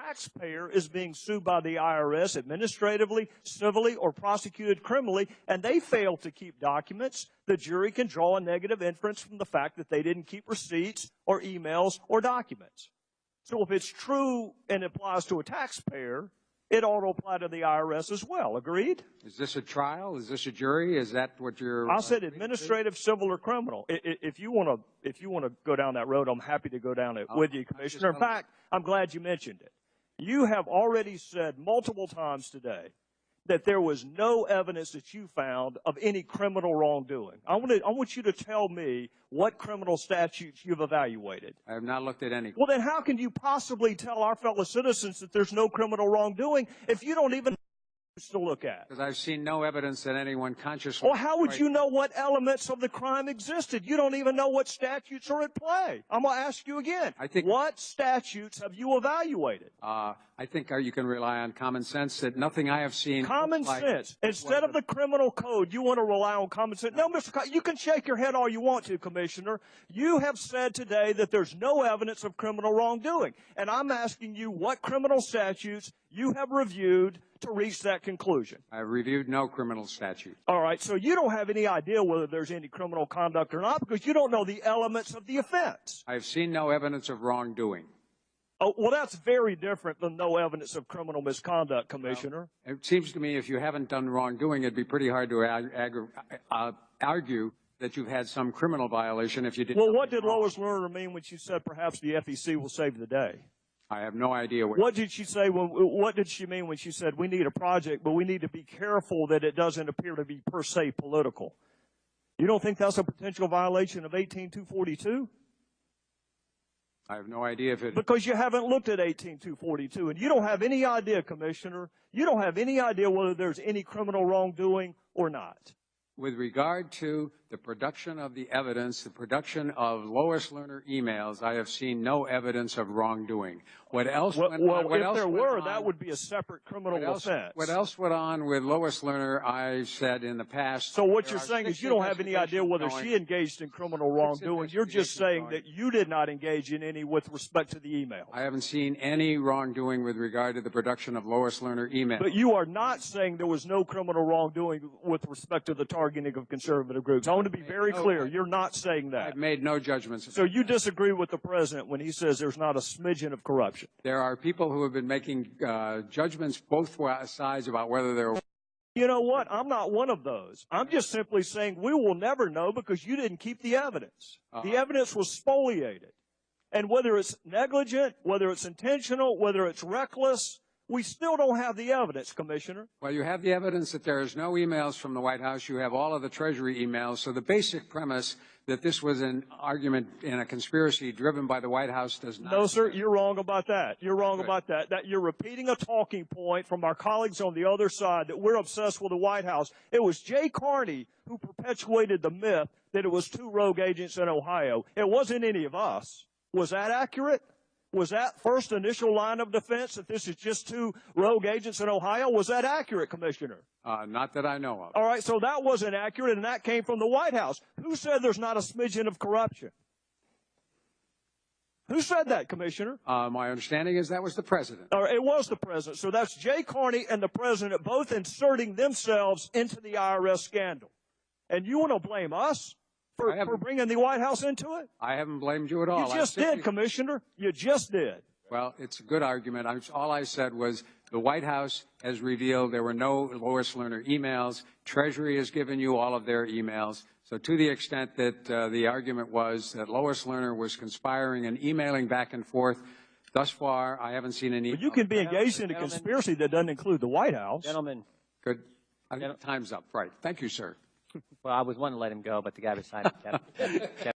taxpayer is being sued by the IRS administratively, civilly, or prosecuted criminally, and they fail to keep documents, the jury can draw a negative inference from the fact that they didn't keep receipts or emails or documents. So if it's true and applies to a taxpayer, it ought to apply to the IRS as well. Agreed? Is this a trial? Is this a jury? Is that what you're? I said administrative, civil, or criminal. If you want to go down that road, I'm happy to go down it with you, Commissioner. In fact, I'm glad you mentioned it. You have already said multiple times today that there was no evidence that you found of any criminal wrongdoing. I want you to tell me what criminal statutes you've evaluated. I have not looked at any. Well, then how can you possibly tell our fellow citizens that there's no criminal wrongdoing if you don't even know to look at? Because I've seen no evidence that anyone consciously. Well, how would you know what elements of the crime existed? You don't even know what statutes are at play. I'm going to ask you again. What statutes have you evaluated? I think you can rely on common sense that nothing I have seen. Common sense. Instead of the criminal code, you want to rely on common sense. No, you can shake your head all you want to, Commissioner. You have said today that there's no evidence of criminal wrongdoing. And I'm asking you what criminal statutes you have reviewed to reach that conclusion. I've reviewed no criminal statute. All right, so you don't have any idea whether there's any criminal conduct or not because you don't know the elements of the offense. I've seen no evidence of wrongdoing. Oh, well, that's very different than no evidence of criminal misconduct, Commissioner. Well, it seems to me if you haven't done wrongdoing, it'd be pretty hard to argue that you've had some criminal violation if you didn't. Well, what did Lois Lerner mean when she said perhaps the FEC will save the day? I have no idea. What did she say? What did she mean when she said we need a project, but we need to be careful that it doesn't appear to be per se political? You don't think that's a potential violation of 18242? I have no idea if it... Because you haven't looked at 18242, and you don't have any idea, Commissioner. You don't have any idea whether there's any criminal wrongdoing or not. With regard to the production of the evidence, the production of Lois Lerner emails, I have seen no evidence of wrongdoing. What else? If there were, that would be a separate criminal offense. What else went on with Lois Lerner? I've said in the past. So what you're saying is you don't have any idea whether she engaged in criminal wrongdoing. You're just saying that you did not engage in any with respect to the email. I haven't seen any wrongdoing with regard to the production of Lois Lerner emails. But you are not saying there was no criminal wrongdoing with respect to the targeting of conservative groups. I want to be very clear. You're not saying that. I've made no judgments. So you disagree with the president when he says there's not a smidgen of corruption? There are people who have been making judgments both sides about whether they're... You know what? I'm not one of those. I'm just simply saying we will never know because you didn't keep the evidence. The evidence was spoliated. And whether it's negligent, whether it's intentional, whether it's reckless, we still don't have the evidence, Commissioner. Well, you have the evidence that there is no emails from the White House. You have all of the Treasury emails. So the basic premise that this was an argument in a conspiracy driven by the White House does not. No, sir, you're wrong about that. You're wrong about that. That you're repeating a talking point from our colleagues on the other side that we're obsessed with the White House. It was Jay Carney who perpetuated the myth that it was 2 rogue agents in Ohio. It wasn't any of us. Was that accurate? Was that first initial line of defense that this is just 2 rogue agents in Ohio? Was that accurate, Commissioner? Not that I know of. All right, so that wasn't accurate, and that came from the White House. Who said there's not a smidgen of corruption? Who said that, Commissioner? My understanding is that was the president. It was the president. So that's Jay Carney and the president both inserting themselves into the IRS scandal. And you want to blame us for bringing the White House into it? I haven't blamed you at all. You just did, Commissioner. You just did. Well, it's a good argument. All I said was the White House has revealed there were no Lois Lerner emails. Treasury has given you all of their emails. So to the extent that the argument was that Lois Lerner was conspiring and emailing back and forth, thus far I haven't seen any. But you can be engaged in a conspiracy that doesn't include the White House. Gentlemen. Good. Time's up. Right. Thank you, sir. Well, I was wanting to let him go, but the guy beside him kept